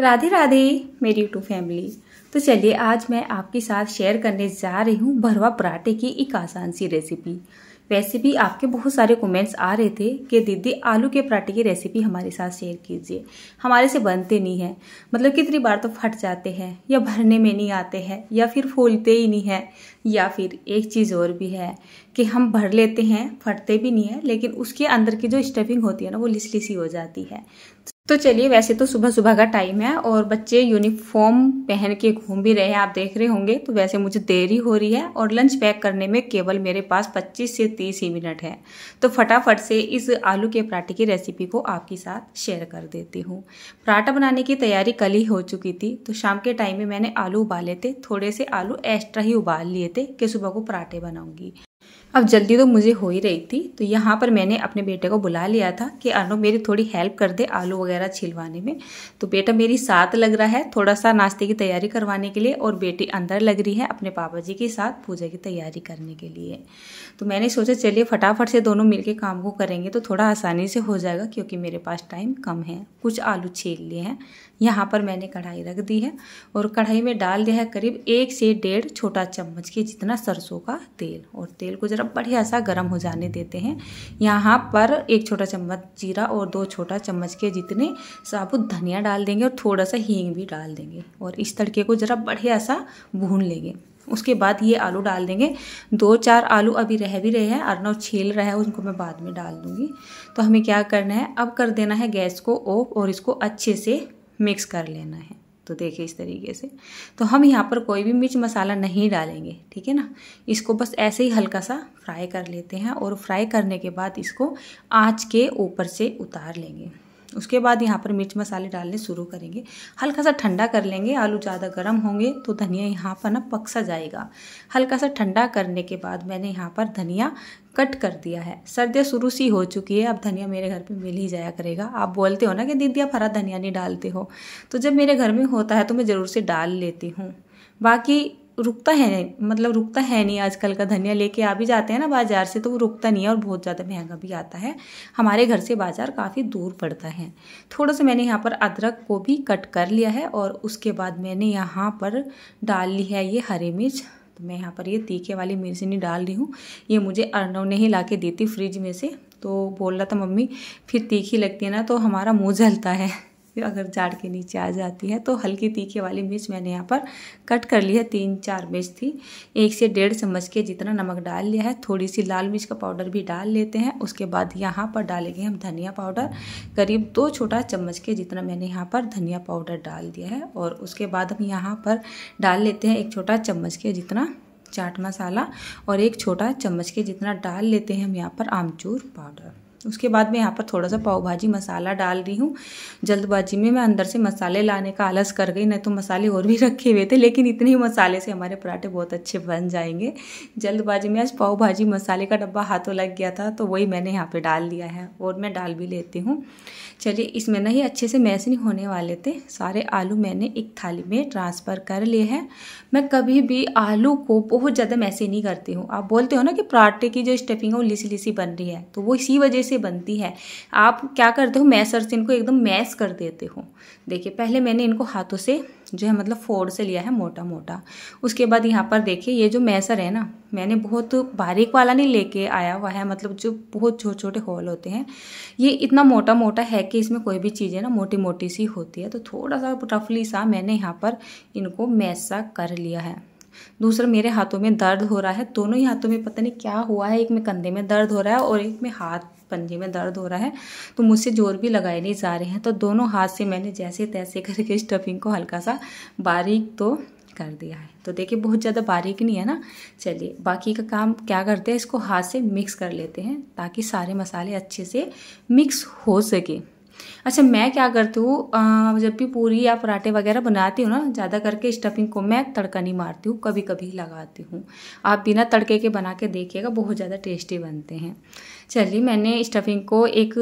राधे राधे मेरी YouTube family. तो चलिए आज मैं आपके साथ शेयर करने जा रही हूँ भरवा पराठे की एक आसान सी रेसिपी। वैसे भी आपके बहुत सारे कमेंट्स आ रहे थे कि दीदी आलू के पराठे की रेसिपी हमारे साथ शेयर कीजिए, हमारे से बनते नहीं हैं। मतलब कितनी बार तो फट जाते हैं या भरने में नहीं आते हैं या फिर फूलते ही नहीं है, या फिर एक चीज़ और भी है कि हम भर लेते हैं फटते भी नहीं है, लेकिन उसके अंदर की जो स्टफिंग होती है ना वो लिस लिसी हो जाती है। तो चलिए, वैसे तो सुबह सुबह का टाइम है और बच्चे यूनिफॉर्म पहन के घूम भी रहे हैं, आप देख रहे होंगे। तो वैसे मुझे देरी हो रही है और लंच पैक करने में केवल मेरे पास 25 से 30 ही मिनट है। तो फटाफट से इस आलू के पराठे की रेसिपी को आपके साथ शेयर कर देती हूँ। पराठा बनाने की तैयारी कल ही हो चुकी थी, तो शाम के टाइम में मैंने आलू उबाले थे, थोड़े से आलू एक्स्ट्रा ही उबाल लिए थे कि सुबह को पराठे बनाऊंगी। अब जल्दी तो मुझे हो ही रही थी, तो यहाँ पर मैंने अपने बेटे को बुला लिया था कि अर्नव मेरी थोड़ी हेल्प कर दे आलू वगैरह छिलवाने में। तो बेटा मेरी साथ लग रहा है थोड़ा सा नाश्ते की तैयारी करवाने के लिए, और बेटी अंदर लग रही है अपने पापा जी के साथ पूजा की तैयारी करने के लिए। तो मैंने सोचा चलिए फटाफट से दोनों मिलके काम को करेंगे तो थोड़ा आसानी से हो जाएगा, क्योंकि मेरे पास टाइम कम है। कुछ आलू छील लिए हैं। यहाँ पर मैंने कढ़ाई रख दी है और कढ़ाई में डाल दिया है करीब 1 से 1.5 छोटा चम्मच के जितना सरसों का तेल, और तेल को जरा बढ़िया सा गर्म हो जाने देते हैं। यहाँ पर 1 छोटा चम्मच जीरा और 2 छोटा चम्मच के जितने साबुत धनिया डाल देंगे और थोड़ा सा हींग भी डाल देंगे, और इस तड़के को जरा बढ़िया सा भून लेंगे। उसके बाद ये आलू डाल देंगे। 2-4 आलू अभी रह भी रहे हैं, अर्नव छील रहा है, उनको मैं बाद में डाल दूंगी। तो हमें क्या करना है, अब कर देना है गैस को ऑफ और इसको अच्छे से मिक्स कर लेना है। तो देखिए इस तरीके से। तो हम यहाँ पर कोई भी मिर्च मसाला नहीं डालेंगे, ठीक है ना। इसको बस ऐसे ही हल्का सा फ्राई कर लेते हैं, और फ्राई करने के बाद इसको आंच के ऊपर से उतार लेंगे। उसके बाद यहाँ पर मिर्च मसाले डालने शुरू करेंगे। हल्का सा ठंडा कर लेंगे, आलू ज़्यादा गर्म होंगे तो धनिया यहाँ पर ना पक सा जाएगा। हल्का सा ठंडा करने के बाद मैंने यहाँ पर धनिया कट कर दिया है। सर्दियाँ शुरू सी हो चुकी है, अब धनिया मेरे घर पे मिल ही जाया करेगा। आप बोलते हो ना कि दीदी आप हरा धनिया नहीं डालते हो, तो जब मेरे घर में होता है तो मैं ज़रूर से डाल लेती हूँ। बाकी रुकता है नहीं, मतलब रुकता है नहीं। आजकल का धनिया लेके आ भी जाते हैं ना बाजार से, तो वो रुकता नहीं है और बहुत ज़्यादा महंगा भी आता है। हमारे घर से बाजार काफ़ी दूर पड़ता है। थोड़ा सा मैंने यहाँ पर अदरक को भी कट कर लिया है, और उसके बाद मैंने यहाँ पर डाल ली है ये हरी मिर्च। तो मैं यहाँ पर ये तीखे वाली मिर्च नहीं डाल रही हूँ, ये मुझे अर्नव ने ही ला के दी थी फ्रिज में से। तो बोल रहा था मम्मी फिर तीखी लगती है ना तो हमारा मुँह जलता है, अगर जाड़ के नीचे आ जाती है। तो हल्की तीखे वाली मिर्च मैंने यहाँ पर कट कर ली है, 3-4 मिर्च थी। 1 से 1.5 चम्मच के जितना नमक डाल लिया है। थोड़ी सी लाल मिर्च का पाउडर भी डाल लेते हैं। उसके बाद यहाँ पर डालेंगे हम धनिया पाउडर, करीब 2 छोटा चम्मच के जितना मैंने यहाँ पर धनिया पाउडर डाल दिया है। और उसके बाद हम यहाँ पर डाल लेते हैं 1 छोटा चम्मच के जितना चाट मसाला, और 1 छोटा चम्मच के जितना डाल लेते हैं हम यहाँ पर आमचूर पाउडर। उसके बाद मैं यहाँ पर थोड़ा सा पाव भाजी मसाला डाल रही हूँ। जल्दबाजी में मैं अंदर से मसाले लाने का आलस कर गई, नहीं तो मसाले और भी रखे हुए थे, लेकिन इतने ही मसाले से हमारे पराठे बहुत अच्छे बन जाएंगे। जल्दबाजी में आज पाव भाजी मसाले का डब्बा हाथों लग गया था, तो वही मैंने यहाँ पे डाल दिया है, और मैं डाल भी लेती हूँ। चलिए, इसमें ना ही अच्छे से मैश नहीं होने वाले थे। सारे आलू मैंने एक थाली में ट्रांसफ़र कर लिए हैं। मैं कभी भी आलू को बहुत ज़्यादा मैसी नहीं करती हूँ। आप बोलते हो ना कि पराठे की जो स्टफिंग है वो लिसी लिसी बन रही है, तो वो इसी वजह से बनती है। आप क्या करते हो, मैशर से इनको एकदम मैश कर देते हो। देखिए पहले मैंने इनको हाथों से जो है मतलब फोड़ से लिया है मोटा मोटा। उसके बाद यहाँ पर देखिए ये जो मैशर है ना, मैंने बहुत बारीक वाला नहीं लेके आया हुआ है, मतलब जो बहुत छोटे छोटे होल होते हैं। ये इतना मोटा मोटा है कि इसमें कोई भी चीज़ें ना मोटी मोटी सी होती है। तो थोड़ा सा रफली सा मैंने यहाँ पर इनको मैश सा कर लिया है। दूसरा, मेरे हाथों में दर्द हो रहा है, दोनों ही हाथों में पता नहीं क्या हुआ है। एक में कंधे में दर्द हो रहा है और एक में हाथ पंजे में दर्द हो रहा है, तो मुझसे जोर भी लगाए नहीं जा रहे हैं। तो दोनों हाथ से मैंने जैसे तैसे करके स्टफिंग को हल्का सा बारीक तो कर दिया है। तो देखिए बहुत ज़्यादा बारीक नहीं है ना। चलिए बाकी का काम क्या करते हैं, इसको हाथ से मिक्स कर लेते हैं ताकि सारे मसाले अच्छे से मिक्स हो सके। अच्छा, मैं क्या करती हूँ, जब भी पूरी या पराठे वगैरह बनाती हूँ ना, ज़्यादा करके स्टफिंग को मैं तड़का नहीं मारती हूँ, कभी कभी लगाती हूँ। आप बिना तड़के के बना के देखिएगा, बहुत ज़्यादा टेस्टी बनते हैं। चलिए, मैंने स्टफिंग को एक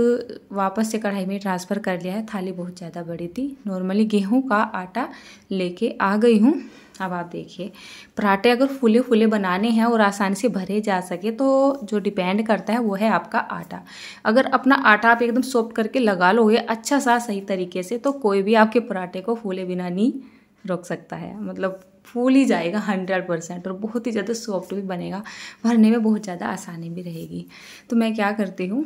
वापस से कढ़ाई में ट्रांसफ़र कर लिया है। थाली बहुत ज़्यादा बड़ी थी। नॉर्मली गेहूं का आटा लेके आ गई हूँ। अब आप देखिए, पराठे अगर फूले फूले बनाने हैं और आसानी से भरे जा सके तो जो डिपेंड करता है वो है आपका आटा। अगर अपना आटा आप एकदम सॉफ्ट करके लगा लोगे अच्छा सा सही तरीके से, तो कोई भी आपके पराठे को फूले बिना नहीं रोक सकता है। मतलब फूल ही जाएगा 100% और बहुत ही ज़्यादा सॉफ्ट भी बनेगा। भरने में बहुत ज़्यादा आसानी भी रहेगी। तो मैं क्या करती हूँ,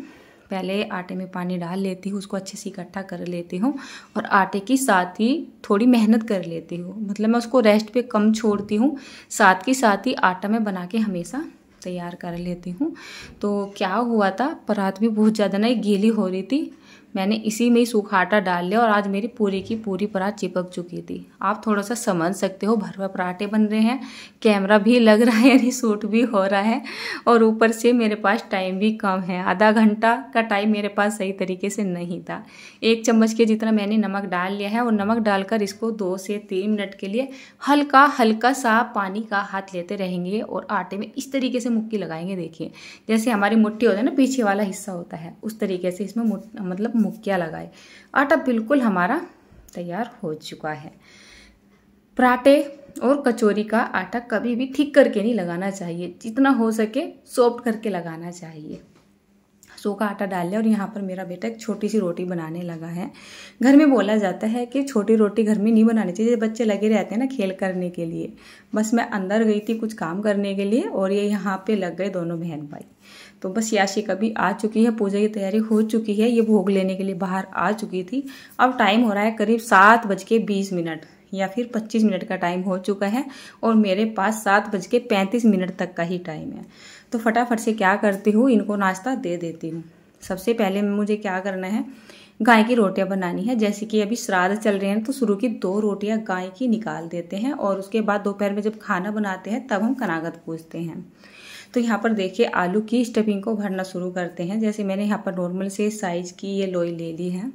पहले आटे में पानी डाल लेती हूँ, उसको अच्छे से इकट्ठा कर लेती हूँ और आटे की साथ ही थोड़ी मेहनत कर लेती हूँ। मतलब मैं उसको रेस्ट पे कम छोड़ती हूँ, साथ के साथ ही आटा मैं बना के हमेशा तैयार कर लेती हूँ। तो क्या हुआ था, परात भी बहुत ज़्यादा ना गीली हो रही थी। मैंने इसी में ही सूखा आटा डाल लिया और आज मेरी पूरी की पूरी परात चिपक चुकी थी। आप थोड़ा सा समझ सकते हो, भरवा पराठे बन रहे हैं, कैमरा भी लग रहा है, यानी शूट भी हो रहा है और ऊपर से मेरे पास टाइम भी कम है। आधा घंटा का टाइम मेरे पास सही तरीके से नहीं था। 1 चम्मच के जितना मैंने नमक डाल लिया है और नमक डालकर इसको 2 से 3 मिनट के लिए हल्का हल्का सा पानी का हाथ लेते रहेंगे और आटे में इस तरीके से मुक्की लगाएंगे। देखिए, जैसे हमारी मुट्ठी होता है ना, पीछे वाला हिस्सा होता है, उस तरीके से इसमें मतलब मुक्कियाँ लगाए। आटा बिल्कुल हमारा तैयार हो चुका है। पराठे और कचौरी का आटा कभी भी थिक करके नहीं लगाना चाहिए, जितना हो सके सॉफ्ट करके लगाना चाहिए। सूखा आटा डाल लिया और यहाँ पर मेरा बेटा एक छोटी सी रोटी बनाने लगा है। घर में बोला जाता है कि छोटी रोटी घर में नहीं बनानी चाहिए, बच्चे लगे रहते हैं ना खेल करने के लिए। बस मैं अंदर गई थी कुछ काम करने के लिए और ये यहाँ पे लग गए दोनों बहन भाई। तो बस याशी कभी आ चुकी है, पूजा की तैयारी हो चुकी है, ये भोग लेने के लिए बाहर आ चुकी थी। अब टाइम हो रहा है करीब 7:20 या फिर 25 मिनट का टाइम हो चुका है और मेरे पास 7:35 तक का ही टाइम है। तो फटाफट से क्या करती हूँ, इनको नाश्ता दे देती हूँ। सबसे पहले मुझे क्या करना है, गाय की रोटियां बनानी है। जैसे कि अभी श्राद्ध चल रहे हैं तो शुरू की 2 रोटियां गाय की निकाल देते हैं और उसके बाद दोपहर में जब खाना बनाते हैं तब हम कनागत पूजते हैं। तो यहाँ पर देखिए, आलू की स्टफिंग को भरना शुरू करते हैं। जैसे मैंने यहाँ पर नॉर्मल से साइज़ की ये लोई ले ली है।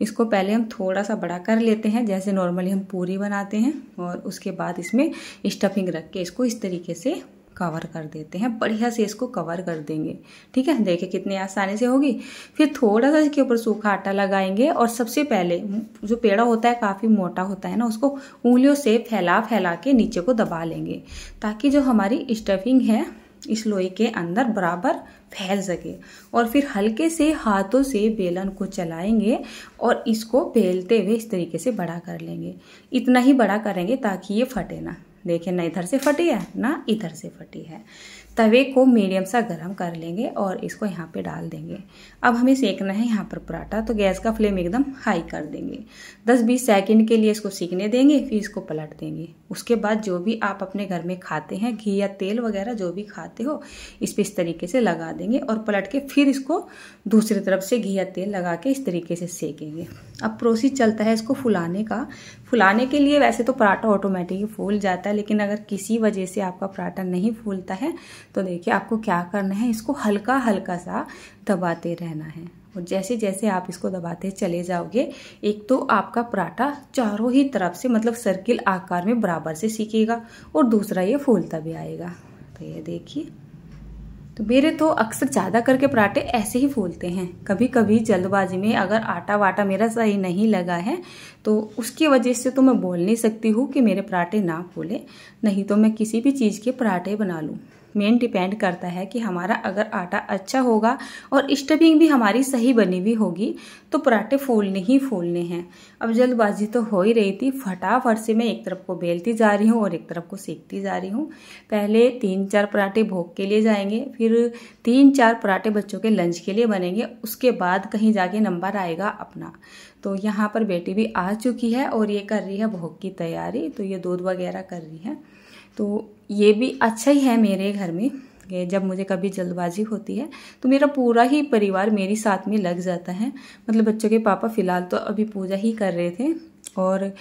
इसको पहले हम थोड़ा सा बड़ा कर लेते हैं, जैसे नॉर्मली हम पूरी बनाते हैं, और उसके बाद इसमें स्टफिंग रख के इसको इस तरीके से कवर कर देते हैं। बढ़िया से इसको कवर कर देंगे। ठीक है, देखिए कितनी आसानी से होगी। फिर थोड़ा सा इसके ऊपर सूखा आटा लगाएंगे और सबसे पहले जो पेड़ा होता है काफ़ी मोटा होता है ना, उसको उंगलियों से फैला फैला के नीचे को दबा लेंगे, ताकि जो हमारी स्टफिंग है इस लोई के अंदर बराबर फैल सके। और फिर हल्के से हाथों से बेलन को चलाएंगे और इसको बेलते हुए इस तरीके से बड़ा कर लेंगे। इतना ही बड़ा करेंगे ताकि ये फटे ना। देखिए, ना इधर से फटी है ना इधर से फटी है। तवे को मीडियम सा गर्म कर लेंगे और इसको यहाँ पे डाल देंगे। अब हमें सेकना है यहाँ पर पराठा, तो गैस का फ्लेम एकदम हाई कर देंगे। 10-20 सेकंड के लिए इसको सीखने देंगे, फिर इसको पलट देंगे। उसके बाद जो भी आप अपने घर में खाते हैं, घी या तेल वगैरह जो भी खाते हो, इस पर इस तरीके से लगा देंगे और पलट के फिर इसको दूसरी तरफ से घी या तेल लगा के इस तरीके से सेकेंगे। अब प्रोसेस चलता है इसको फुलाने का। फुलाने के लिए वैसे तो पराठा ऑटोमेटिक फूल जाता है, लेकिन अगर किसी वजह से आपका पराठा नहीं फूलता है तो देखिए आपको क्या करना है, इसको हल्का हल्का सा दबाते रहना है। और जैसे जैसे आप इसको दबाते चले जाओगे, एक तो आपका पराठा चारों ही तरफ से मतलब सर्किल आकार में बराबर से सीखेगा और दूसरा ये फूलता भी आएगा। तो ये देखिए, तो मेरे तो अक्सर ज़्यादा करके पराठे ऐसे ही फूलते हैं। कभी कभी जल्दबाजी में अगर आटा वाटा मेरा सही नहीं लगा है तो उसकी वजह से तो मैं बोल नहीं सकती हूँ कि मेरे पराठे ना फूले, नहीं तो मैं किसी भी चीज़ के पराठे बना लूँ। मेन डिपेंड करता है कि हमारा अगर आटा अच्छा होगा और स्टफिंग भी हमारी सही बनी हुई होगी तो पराठे फूलने ही फूलने हैं। अब जल्दबाजी तो हो ही रही थी, फटाफट से मैं एक तरफ को बेलती जा रही हूँ और एक तरफ को सेकती जा रही हूँ। पहले 3-4 पराठे भोग के लिए जाएंगे, फिर 3-4 पराठे बच्चों के लंच के लिए बनेंगे, उसके बाद कहीं जाके नंबर आएगा अपना। तो यहाँ पर बेटी भी आ चुकी है और ये कर रही है भोग की तैयारी। तो ये दूध वगैरह कर रही है। तो ये भी अच्छा ही है मेरे घर में कि जब मुझे कभी जल्दबाजी होती है तो मेरा पूरा ही परिवार मेरे साथ में लग जाता है। मतलब बच्चों के पापा फ़िलहाल तो अभी पूजा ही कर रहे थे और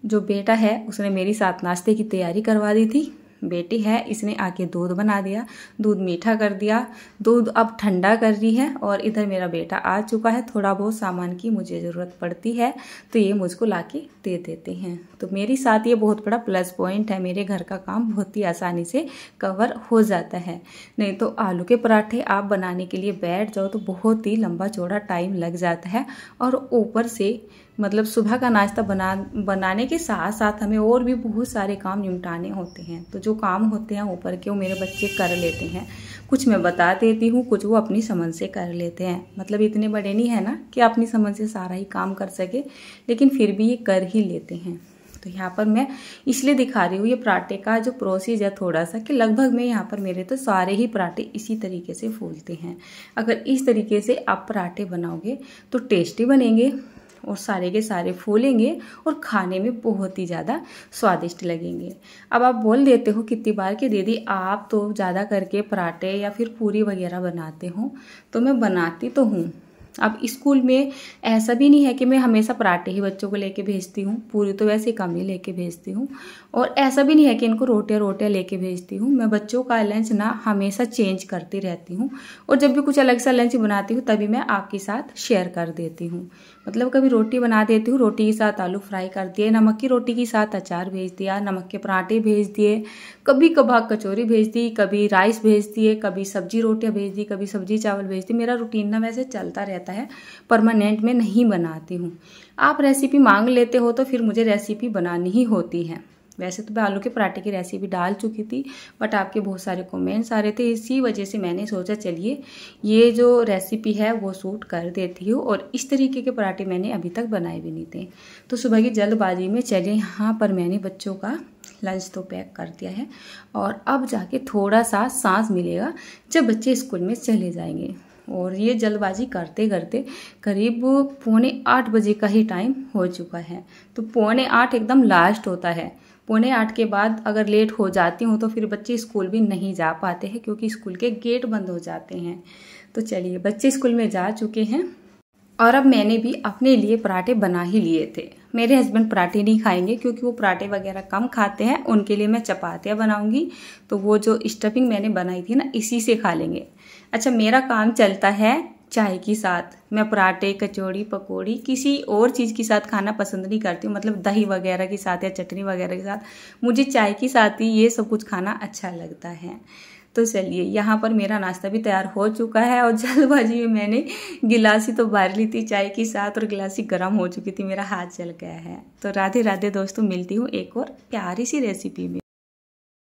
जो बेटा है उसने मेरी साथ नाश्ते की तैयारी करवा दी थी। बेटी है, इसने आके दूध बना दिया, दूध मीठा कर दिया, दूध अब ठंडा कर रही है। और इधर मेरा बेटा आ चुका है, थोड़ा बहुत सामान की मुझे ज़रूरत पड़ती है तो ये मुझको लाके दे देते हैं। तो मेरे साथ ये बहुत बड़ा प्लस पॉइंट है, मेरे घर का काम बहुत ही आसानी से कवर हो जाता है। नहीं तो आलू के पराठे आप बनाने के लिए बैठ जाओ तो बहुत ही लंबा चौड़ा टाइम लग जाता है। और ऊपर से मतलब सुबह का नाश्ता बनाने के साथ साथ हमें और भी बहुत सारे काम निपटाने होते हैं। तो जो काम होते हैं ऊपर के वो मेरे बच्चे कर लेते हैं, कुछ मैं बता देती हूँ, कुछ वो अपनी समझ से कर लेते हैं। मतलब इतने बड़े नहीं है ना कि अपनी समझ से सारा ही काम कर सके, लेकिन फिर भी ये कर ही लेते हैं। तो यहाँ पर मैं इसलिए दिखा रही हूँ ये पराठे का जो प्रोसेस है थोड़ा सा, कि लगभग में यहाँ पर मेरे तो सारे ही पराठे इसी तरीके से फूलते हैं। अगर इस तरीके से आप पराठे बनाओगे तो टेस्टी बनेंगे और सारे के सारे फूलेंगे और खाने में बहुत ही ज़्यादा स्वादिष्ट लगेंगे। अब आप बोल देते हो कितनी बार कि दीदी आप तो ज़्यादा करके पराठे या फिर पूरी वगैरह बनाते हो, तो मैं बनाती तो हूँ। अब स्कूल में ऐसा भी नहीं है कि मैं हमेशा पराठे ही बच्चों को लेके भेजती हूँ, पूरी तो वैसे कम ही लेके भेजती हूँ। और ऐसा भी नहीं है कि इनको रोटियां लेके भेजती हूँ। मैं बच्चों का लंच ना हमेशा चेंज करती रहती हूँ, और जब भी कुछ अलग सा लंच बनाती हूँ तभी मैं आपके साथ शेयर कर देती हूँ। मतलब कभी रोटी बना देती हूँ, रोटी के साथ आलू फ्राई कर दिए, नमक की रोटी के साथ अचार भेज दिया, नमक के पराठे भेज दिए, कभी कभार कचौरी भेज दी, कभी राइस भेज दिए, कभी सब्जी रोटियां भेज दी, कभी सब्जी चावल भेज दी। मेरा रूटीन ना वैसे चलता रहता है, परमानेंट में नहीं बनाती हूँ। आप रेसिपी मांग लेते हो तो फिर मुझे रेसिपी बनानी ही होती है। वैसे तो मैं आलू के पराठे की रेसिपी डाल चुकी थी, बट आपके बहुत सारे कमेंट्स आ रहे थे, इसी वजह से मैंने सोचा चलिए ये जो रेसिपी है वो शूट कर देती हूँ। और इस तरीके के पराठे मैंने अभी तक बनाए भी नहीं थे। तो सुबह की जल्दबाजी में चलिए यहाँ पर मैंने बच्चों का लंच तो पैक कर दिया है, और अब जाके थोड़ा सा सांस मिलेगा जब बच्चे स्कूल में चले जाएंगे। और ये जल्दबाजी करते करते करीब 7:45 बजे का ही टाइम हो चुका है। तो 7:45 एकदम लास्ट होता है। 7:45 के बाद अगर लेट हो जाती हूँ तो फिर बच्चे स्कूल भी नहीं जा पाते हैं, क्योंकि स्कूल के गेट बंद हो जाते हैं। तो चलिए बच्चे स्कूल में जा चुके हैं, और अब मैंने भी अपने लिए पराठे बना ही लिए थे। मेरे हस्बैंड पराठे नहीं खाएंगे क्योंकि वो पराठे वगैरह कम खाते हैं, उनके लिए मैं चपातियाँ बनाऊंगी। तो वो जो स्टफिंग मैंने बनाई थी ना, इसी से खा लेंगे। अच्छा, मेरा काम चलता है चाय के साथ। मैं पराठे, कचौड़ी, पकौड़ी किसी और चीज़ के साथ खाना पसंद नहीं करती हूँ, मतलब दही वगैरह के साथ या चटनी वगैरह के साथ। मुझे चाय के साथ ही ये सब कुछ खाना अच्छा लगता है। तो चलिए यहाँ पर मेरा नाश्ता भी तैयार हो चुका है, और जल्दबाजी में मैंने गिलासी तो भर ली थी चाय के साथ, और गिलासी गर्म हो चुकी थी, मेरा हाथ जल गया है। तो राधे राधे दोस्तों, मिलती हूँ एक और प्यारी सी रेसिपी में।